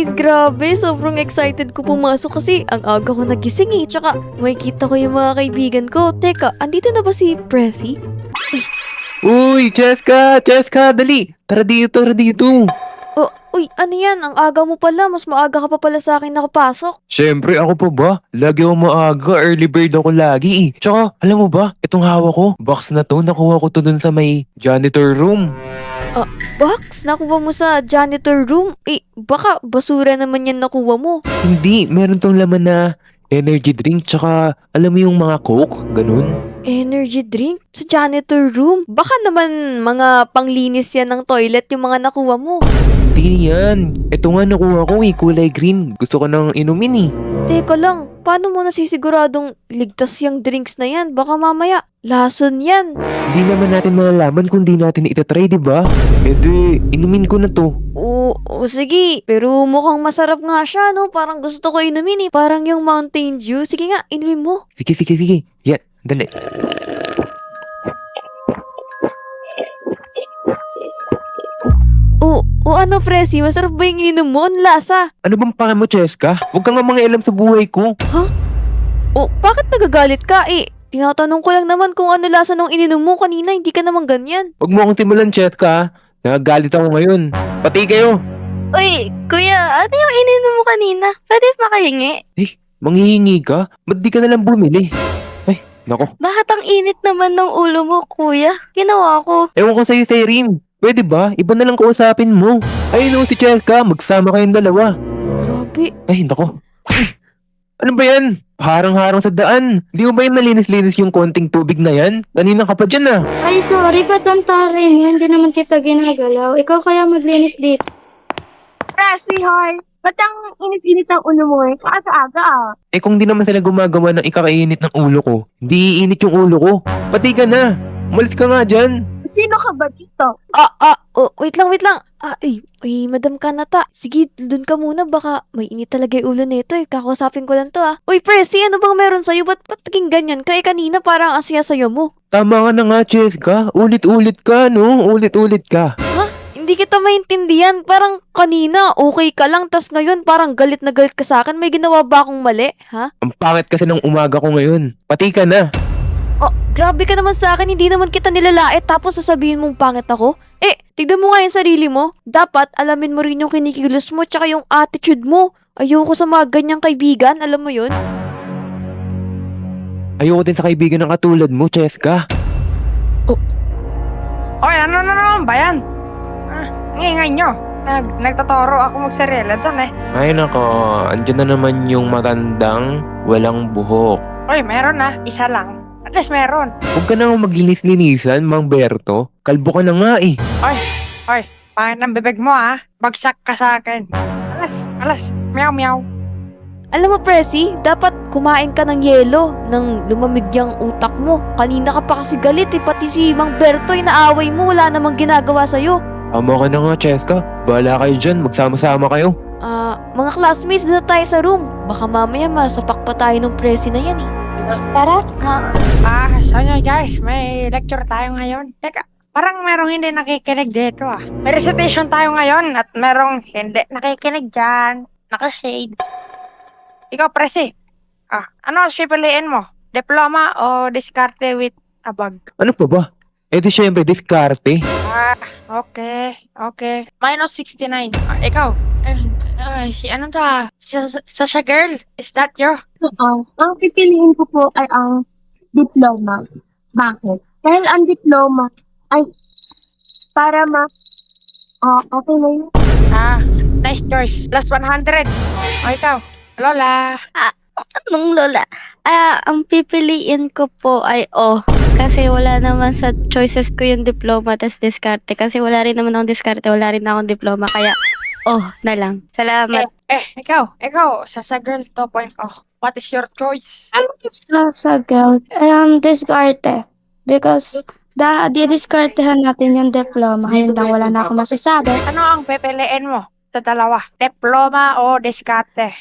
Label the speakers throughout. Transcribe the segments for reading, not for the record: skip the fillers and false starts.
Speaker 1: guys, grabe. Sobrang excited ko pumasok kasi ang aga ko nagising eh. Tsaka makikita ko yung mga kaibigan ko. Teka, andito na ba si Presi?
Speaker 2: Uy, Cheska! Cheska, dali! Tara dito, tara dito!
Speaker 1: Oh, uy, ano yan? Ang aga mo pala. Mas maaga ka pa pala sa akin nakapasok.
Speaker 2: Siyempre, ako pa ba? Lagi ako maaga, early bird ako lagi eh. Tsaka, alam mo ba, itong hawak ko, box na to, nakuha ko to dun sa may janitor room.
Speaker 1: Box? Nakuha mo sa janitor room? Eh, baka basura naman yan nakuha mo.
Speaker 2: Hindi, meron tong laman na energy drink, tsaka, alam mo yung mga coke, ganun.
Speaker 1: Energy drink? Sa janitor room? Baka naman mga panglinis yan ng toilet yung mga nakuha mo.
Speaker 2: Hindi yan. Ito nga nakuha ko eh, kulay green. Gusto ko nang inumin eh.
Speaker 1: Teka lang, paano mo nasisiguradong ligtas yung drinks na yan? Baka mamaya, lason yan.
Speaker 2: Hindi naman natin malalaman kung di natin itatry, di ba? Di, inumin ko na to.
Speaker 1: Oo, sige. Pero mukhang masarap nga siya, no? Parang gusto ko inumin eh. Parang yung Mountain Dew. Sige nga, inumin mo.
Speaker 2: Sige, sige, sige. Yan, dali.
Speaker 1: O ano, Presi? Masarap ba yung ininom mo? Ang lasa.
Speaker 2: Ano bang pake mo, Cheska? Huwag kang nga mangialam sa buhay ko.
Speaker 1: O, bakit nagagalit ka? Eh, tinatanong ko lang naman kung ano lasa nung ininom mo kanina. Hindi ka naman ganyan.
Speaker 2: Huwag mo akong timulan, Cheska. Nagagalit ako ngayon. Pati kayo.
Speaker 3: Uy, kuya, ano yung ininom mo kanina? Pwede makahingi?
Speaker 2: Manghihingi ka? Ba't di ka nalang bumili? Ay, nako.
Speaker 3: Bakit ang init naman ng ulo mo, kuya? Ginawa ko.
Speaker 2: Ewan ko sa'yo, Cyrene. Pwede ba? Iba na lang kausapin mo. Ayun o, si Cheska. Magsama kayong dalawa.
Speaker 1: Grabe.
Speaker 2: Ay, nako. Ay, ano ba yan? Harang-harang sa daan. Di mo ba yung malinis-linis yung konting tubig na yan? Kanina ka pa dyan ah.
Speaker 4: Ay, sorry, ba't ang tarin? Hindi naman kita ginagalaw. Ikaw kaya maglinis dito.
Speaker 3: Presi, hoy. Ba't ang init-init ang ulo mo eh? Aga-aga ah.
Speaker 2: Eh kung di naman sila gumagawa ng ikakainit ng ulo ko, di iinit yung ulo ko. Pati ka na. Umalis ka nga dyan.
Speaker 3: Sino ka ba dito?
Speaker 1: Wait lang, wait lang. Madam Kanata. Sige, dun ka muna. Baka may init talaga yung ulo nito eh. Kakausapin ko lang to ah. Uy, Presi, ano bang meron sa'yo? Ba't naging ganyan ka? Eh, kanina parang asya sa'yo mo.
Speaker 2: Tama ka na nga, Cheska. Ulit-ulit ka, no? Ulit-ulit ka.
Speaker 1: Hindi kita maintindihan. Parang kanina, okay ka lang. Tas ngayon, parang galit na galit ka sa akin. May ginawa ba akong mali? Ha?
Speaker 2: Ang pangit kasi ng umaga ko ngayon. Pati ka na.
Speaker 1: Oh, grabe ka naman sa akin. Hindi naman kita nilalait. Tapos sasabihin mong pangit ako? Eh, tignan mo nga yung sarili mo. Dapat alamin mo rin yung kinikilos mo tsaka yung attitude mo. Ayoko sa mga ganyang kaibigan. Alam mo yun?
Speaker 2: Ayoko din sa kaibigan ng katulad mo, Cheska.
Speaker 5: Oy, ano na naman ba yan? Ang ingay nyo. Nagtotoro ako magsarela doon eh.
Speaker 2: Ay nako, andyan na naman yung matandang walang buhok.
Speaker 5: Oy, meron na. Isa lang. At least meron.
Speaker 2: Huwag ka na maglinis-linisan, Mang Berto. Kalbo ka na nga eh.
Speaker 5: Oy, pangit ng bibig mo ah. Bagsak ka sa akin. Alas. Meow, meow.
Speaker 1: Alam mo, Presi, dapat kumain ka ng yelo nang lumamig yung utak mo. Kanina ka pa kasi galit eh. Pati si Mang Berto, inaaway mo. Wala namang ginagawa sa'yo.
Speaker 2: Tama ka na nga, Cheska. Bahala kayo dyan, magsama-sama kayo.
Speaker 1: Mga classmates, dito tayo sa room. Baka mamaya masapak pa tayo ng Presi na yan eh.
Speaker 4: Tara.
Speaker 5: So yun guys, may lecture tayo ngayon. Teka, parang merong hindi nakikinig dito ah. May recitation tayo ngayon at merong hindi nakikinig dyan. Naka-shade. Ikaw, Presi. Ano ang pipiliin mo? Diploma o diskarte with a bag?
Speaker 2: Ano pa ba? Eh di syempre, diskarte.
Speaker 5: Okay. Minus 69. Ikaw. Si ano ta? Sasha girl. Is that you?
Speaker 4: Ang pipiliin ko po ay ang diploma. Bakit? Dahil ang diploma ay para okay na yun.
Speaker 5: Nice choice. Plus 100. O ikaw, Lola.
Speaker 3: Anong lola? Ang pipiliin ko po ay kasi wala naman sa choices ko yung diploma tas diskarte. Kasi wala rin naman akong diskarte, wala rin akong diploma. Kaya, na lang. Salamat.
Speaker 5: Ikaw, Sasa girl 2.0. What is your choice?
Speaker 4: Sa girl, diskarte. Because, di-diskartehan natin yung diploma. Ngayon lang wala na ako masasabi.
Speaker 5: Ano ang pipiliin mo sa dalawa? Diploma o diskarte?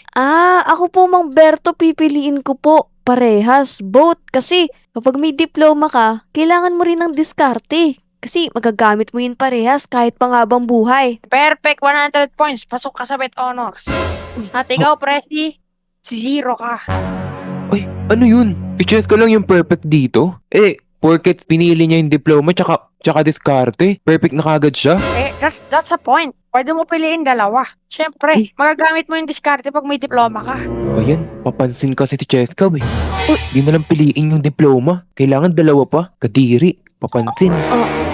Speaker 1: Ako po, Mang Berto, pipiliin ko po. Parehas, both. Kasi kapag may diploma ka, kailangan mo rin ng diskarte. Kasi magagamit mo yun parehas kahit panghabang buhay.
Speaker 5: Perfect 100 points. Pasok ka sa Bet Honors. At ikaw, Presi, 0 ka.
Speaker 2: Ay, ano yun? Si Cheska lang yung perfect dito? Porket pinili niya yung diploma tsaka diskarte. Perfect na kagad siya.
Speaker 5: That's the point. Pwede mo piliin dalawa. Siyempre, magagamit mo yung diskarte pag may diploma ka.
Speaker 2: Ayan, papansin kasi si Cheska eh. Di na lang piliin yung diploma. Kailangan dalawa pa. Kadiri, papansin.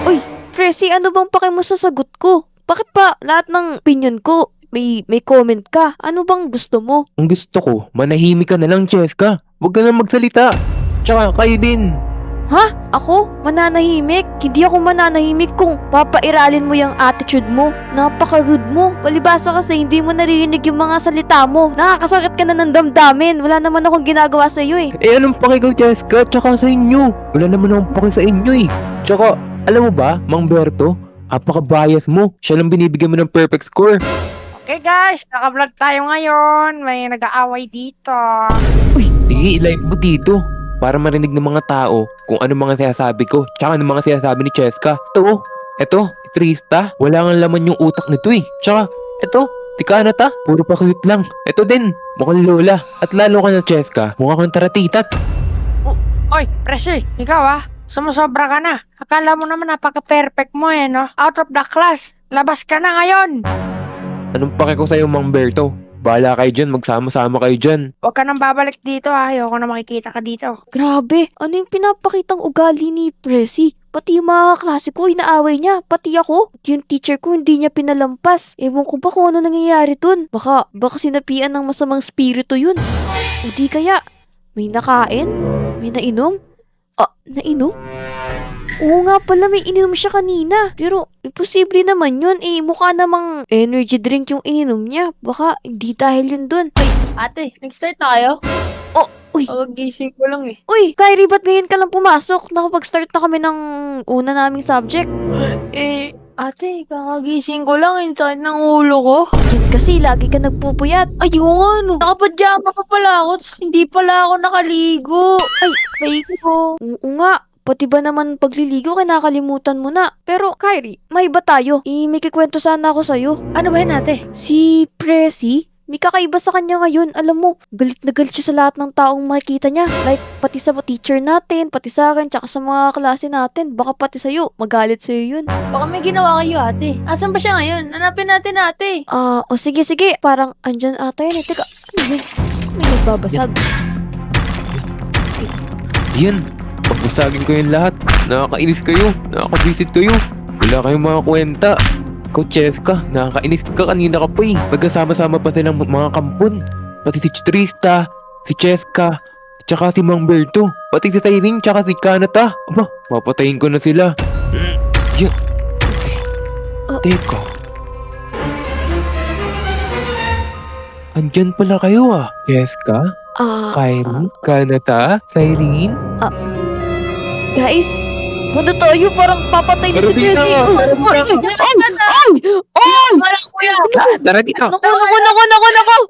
Speaker 1: Uy, Presi, ano bang pake mo sa sagot ko? Bakit pa lahat ng opinion ko may comment ka? Ano bang gusto mo?
Speaker 2: Ang gusto ko, manahimik ka na lang, Cheska. Huwag ka na magsalita. Tsaka kayo din.
Speaker 1: Ha? Ako? Mananahimik? Hindi ako mananahimik kung papairalin mo yung attitude mo. Napaka-rude mo. Palibasa kasi hindi mo naririnig yung mga salita mo. Nakakasakit ka na ng damdamin. Wala naman akong ginagawa sa iyo eh.
Speaker 2: Anong pake ko, Cheska? Tsaka sa inyo. Wala naman akong pake sa inyo eh. Tsaka, alam mo ba, Mang Berto? Apaka-bias mo. Siya lang binibigyan mo ng perfect score.
Speaker 5: Okay guys, naka-vlog tayo ngayon. May nag-aaway dito.
Speaker 2: Sige, i-live mo dito. Para marinig ng mga tao kung ano mga sinasabi ko. Tsaka ano mga sinasabi ni Cheska. Eto, Trista. Wala nga laman yung utak nito eh. Tsaka, eto, si Kanata. Puro pa cute lang. Eto din, mukhang lola. At lalo ka na Cheska. Mukha kang taratitat.
Speaker 5: Oy, Presi, ikaw sumusobra ka na. Akala mo naman napaka-perfect mo no? Out of the class. Labas ka na ngayon.
Speaker 2: Anong pake ko sa'yo, Mang Berto? Bahala kayo dyan, magsama-sama kayo dyan.
Speaker 5: Huwag ka nang babalik dito Ayoko na makikita ka dito.
Speaker 1: Grabe, ano yung pinapakitang ugali ni Presi? Pati yung mga kaklase ko, inaaway niya. Pati ako. Yung teacher ko, hindi niya pinalampas. Ewan ko ba kung ano nangyayari dun. Baka sinapian ng masamang spirito yun. O di kaya, may nakain? May nainom? Nainom? Oo nga pala, may ininom siya kanina. Pero, imposible naman yun. Mukha namang energy drink yung ininom niya. Baka, hindi dahil yun dun.
Speaker 3: Ate, nag-start na kayo?
Speaker 1: Uy,
Speaker 3: Gising ko lang eh.
Speaker 1: uy, Kyrie, ba't ngayon ka lang pumasok? Nakapag-start na kami ng una naming subject.
Speaker 3: Ate, kakagising ko lang. Yung sakit ng ulo ko.
Speaker 1: Yan kasi, lagi ka nagpupuyat.
Speaker 3: Ay, oo nga no. Nakapadyama pa pala ako. Tapos hindi pala ako nakaligo. Ay, fake ko.
Speaker 1: Oo nga. Pati ba naman pagliligo, kinakalimutan mo na. Pero, Kyrie, may iba tayo. May kikwento sana ako sa'yo.
Speaker 5: Ano ba yun ate?
Speaker 1: Si Presi, may kakaiba sa kanya ngayon. Alam mo, galit na galit siya sa lahat ng taong makikita niya. Like, pati sa teacher natin, pati sa akin, tsaka sa mga klase natin. Baka pati sa'yo, magalit sa'yo yun.
Speaker 3: Baka may ginawa kayo ate. Asan ba siya ngayon? Hanapin natin ate.
Speaker 1: O sige. Parang andyan ata yun eh. Teka, ano yun? May nagbabasag.
Speaker 2: Yan, pagbasagin ko yung lahat. Nakakainis kayo, nakakabisit kayo. Wala kayong mga kwenta. Ikaw, Cheska, nakakainis ka kanina ka pa eh. Magkasama-sama pa silang mga kampon. Pati si Trista, si Cheska, tsaka si Mang Berto. Pati si Tyring, tsaka si Kanata. Aba, papatayin ko na sila. Yan. Teka. Andyan pala kayo ah. Cheska, Kyrie, Kanata, Cyrene.
Speaker 1: Guys, ano tayo? Parang papatay na si
Speaker 2: Pero di
Speaker 1: Jessie.
Speaker 2: na, parang di na.
Speaker 1: Ay!
Speaker 3: Parang kuya.
Speaker 2: Tara dito.
Speaker 1: Naku!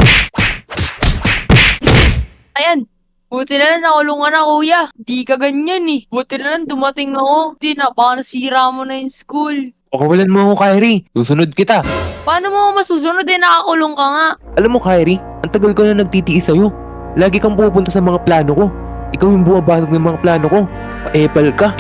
Speaker 3: Ayan. Buti na lang nakulungan na kuya. Di ka ganyan eh. Buti na lang dumating ako. Di na, baka nasira mo na yung school.
Speaker 2: Pakawalan mo ako, Kyrie. Susunod kita.
Speaker 3: Paano mo masusunod eh? Nakakulong ka nga.
Speaker 2: Alam mo, Kyrie, ang tagal ko na nagtitiis sa'yo. Lagi kang pupunta sa mga plano ko. Ikaw yung buwabasag ng mga plano ko. Pa-epal ka.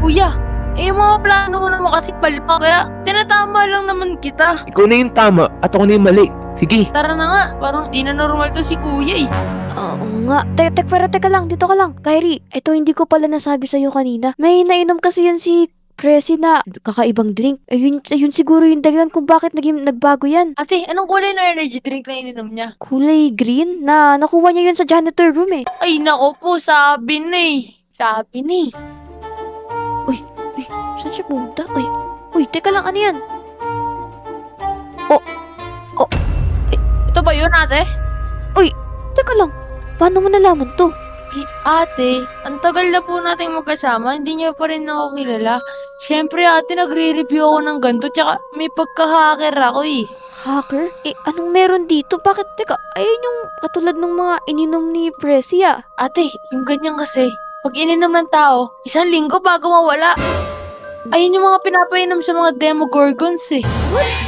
Speaker 3: Kuya, yung mga plano mo naman kasi palpa. Kaya tinatama lang naman kita.
Speaker 2: Ikaw na yung tama at ako na yung mali. Sige.
Speaker 3: Tara na nga. Parang di na normal to si kuya eh.
Speaker 1: Oo nga. Teka lang. Dito ka lang. Kyrie, ito hindi ko pala nasabi sa'yo kanina. May nainom kasi yan si Presi na kakaibang drink. Ayun siguro yung dahilan kung bakit nagbago yan.
Speaker 3: Ate, anong kulay na energy drink na ininom niya?
Speaker 1: Kulay green na nakuha niya yun sa janitor room eh.
Speaker 3: Ay, nako po. Sabi na eh. Sabi na eh.
Speaker 1: Saan siya pumunta? Uy, teka lang, ano yan?
Speaker 3: Ito ba yun, ate?
Speaker 1: Teka lang, paano mo nalaman to?
Speaker 3: Ate, ang tagal na po nating magkasama, hindi niya pa rin ako kilala. Siyempre, ate, nagre-review ako ng ganito, tsaka may pagka-hacker ako eh.
Speaker 1: Hacker? Anong meron dito? Bakit? Teka, ayun yung katulad ng mga ininom ni Presi ah.
Speaker 3: Ate, yung ganyan kasi, pag ininom ng tao, 1 linggo bago mawala.
Speaker 6: Ayun yung mga pinapainom sa mga Demogorgons eh.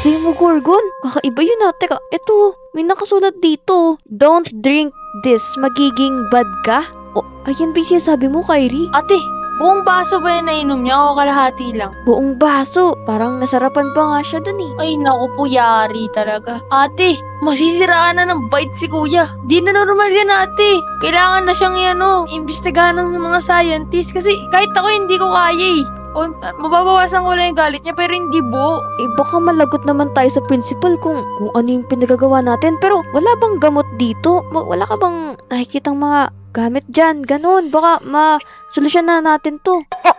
Speaker 1: Demogorgon? Kakaiba yun ah. Teka, eto, may nakasulat dito. Don't drink this, magiging bad ka? O, ayan ba yung sinasabi mo, Kyrie?
Speaker 6: Ate, buong baso ba yung nainom niya o kalahati lang?
Speaker 1: Buong baso. Parang nasarapan pa nga siya dun eh.
Speaker 6: Ay naku po, yari talaga. Ate, masisiraan na ng bite si kuya. Di na normal yan ate. Kailangan na siyang imbestigahan ng mga scientist kasi kahit ako hindi ko kaya eh. O, mababawasan ko lang yung galit niya pero hindi buo.
Speaker 1: Eh baka malagot naman tayo sa principal kung ano yung pinagagawa natin. Pero wala bang gamot dito? Wala ka bang nakikitang mga gamit dyan? Ganon. Baka ma-solusyon na natin to. Oh!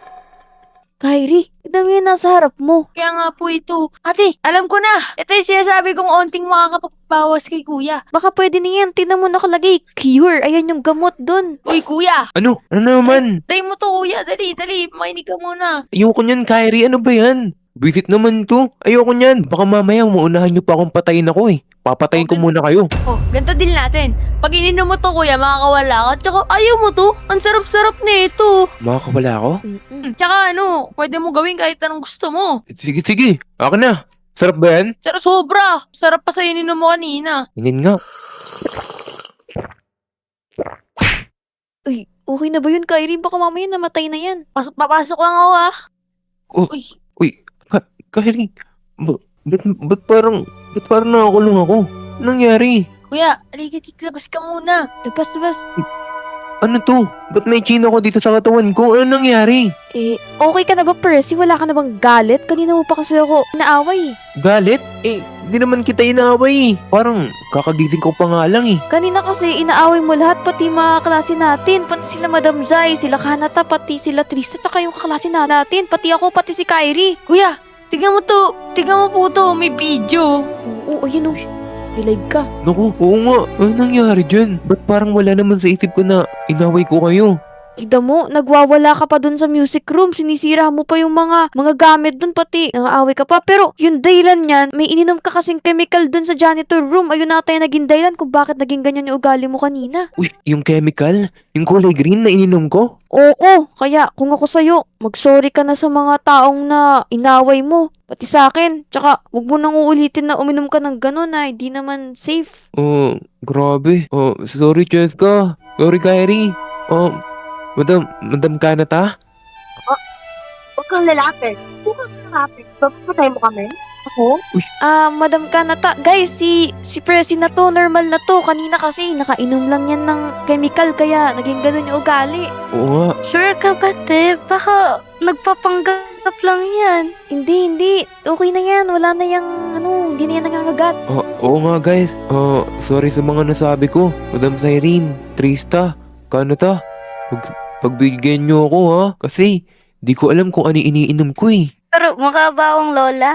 Speaker 1: Kyrie, tignan mo yung nasa harap mo.
Speaker 6: Kaya nga po ito. Ate, alam ko na. Ito yung sinasabi kong onting makakapagbawas kay kuya.
Speaker 1: Baka pwede na yan. Tignan mo nakalagay. Cure. Ayan yung gamot dun.
Speaker 6: Uy kuya,
Speaker 2: Ano? Ano naman?
Speaker 6: try mo to kuya. Dali, makinig ka muna.
Speaker 2: Ayoko niyan, Kyrie. Ano ba yan? Visit naman to. Ayoko niyan. Baka mamaya maunahan niyo pa akong patayin ako eh. Papatayin ko
Speaker 6: Okay.
Speaker 2: muna kayo.
Speaker 6: Oh, ganito din natin. Pag ininom mo to kuya, makakawala ka. Tsaka ayaw mo to. Ang sarap-sarap na ito.
Speaker 2: Makakawala ako?
Speaker 6: Tsaka pwede mo gawin kahit anong gusto mo.
Speaker 2: Sige, sige. Akin na. Sarap ba yan?
Speaker 6: Sobra. Sarap pa sa ininom mo kanina.
Speaker 2: Ganyan nga.
Speaker 1: Ay, okay na ba yun, Kyrie? Baka mamaya namatay na yan.
Speaker 6: Papasok lang ako ah.
Speaker 2: Oh.
Speaker 6: Uy,
Speaker 2: Kyrie, ba't parang nakakulong ako? Anong nangyari?
Speaker 6: kuya, alika labas ka muna.
Speaker 1: Labas.
Speaker 2: Ano to? Ba't may chino ko dito sa katawan ko? Ano nangyari?
Speaker 1: Eh, okay ka na ba, Percy? Wala ka na bang galit? Kanina mo pa kasi ako inaaway.
Speaker 2: Galit? Eh, di naman kita inaaway eh. Parang kakagising ko pa nga lang eh.
Speaker 1: Kanina kasi inaaway mo lahat, pati mga klase natin. Pati sila Madam Zai, sila Kanata, pati sila Trista, tsaka yung kaklase natin. Pati ako, pati si Kyrie.
Speaker 6: Kuya, tignan mo to. Tignan mo po to. May video.
Speaker 1: Oo, ayun o. Live ka.
Speaker 2: Naku, oo nga. Ano nangyari dyan? Ba't parang wala naman sa isip ko na inaway ko kayo?
Speaker 1: Tignan mo, nagwawala ka pa dun sa music room. Sinisira mo pa yung mga gamit dun, pati nangaaway ka pa. Pero yung dahilan niyan, may ininom ka kasing chemical dun sa janitor room. Ayun na tayo naging dahilan kung bakit naging ganyan yung ugali mo kanina.
Speaker 2: Uy, yung chemical? Yung kulay green na ininom ko?
Speaker 1: Oo, kaya kung ako sa'yo, mag-sorry ka na sa mga taong na inaway mo. Pati sa akin. Tsaka, wag mo nang uulitin na uminom ka ng gano'n na hindi naman safe.
Speaker 2: Oh, grabe. Oh, sorry, Cheska. Sorry, Kyrie. Oh, Madam Kanata?
Speaker 4: Huwag kang lalapit. Huwag kang lalapit. Papatay mo kami? Ako?
Speaker 1: Madam Kanata, guys, si Presi na to, normal na to. Kanina kasi, nakainom lang yan ng chemical, kaya naging ganun yung ugali.
Speaker 2: Oo nga.
Speaker 3: Sure ka ba, te? Baka nagpapanggap lang yan.
Speaker 1: Hindi. Okay na yan. Wala na yung, hindi na yan nangangagat.
Speaker 2: Oo nga, guys. Sorry sa mga nasabi ko. Madam Cyrene, Trista, Kanata. Pagbigyan niyo ako ha. Kasi, di ko alam kung ano iniinom ko eh.
Speaker 3: Pero mukha ba akong lola?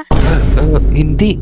Speaker 2: Hindi.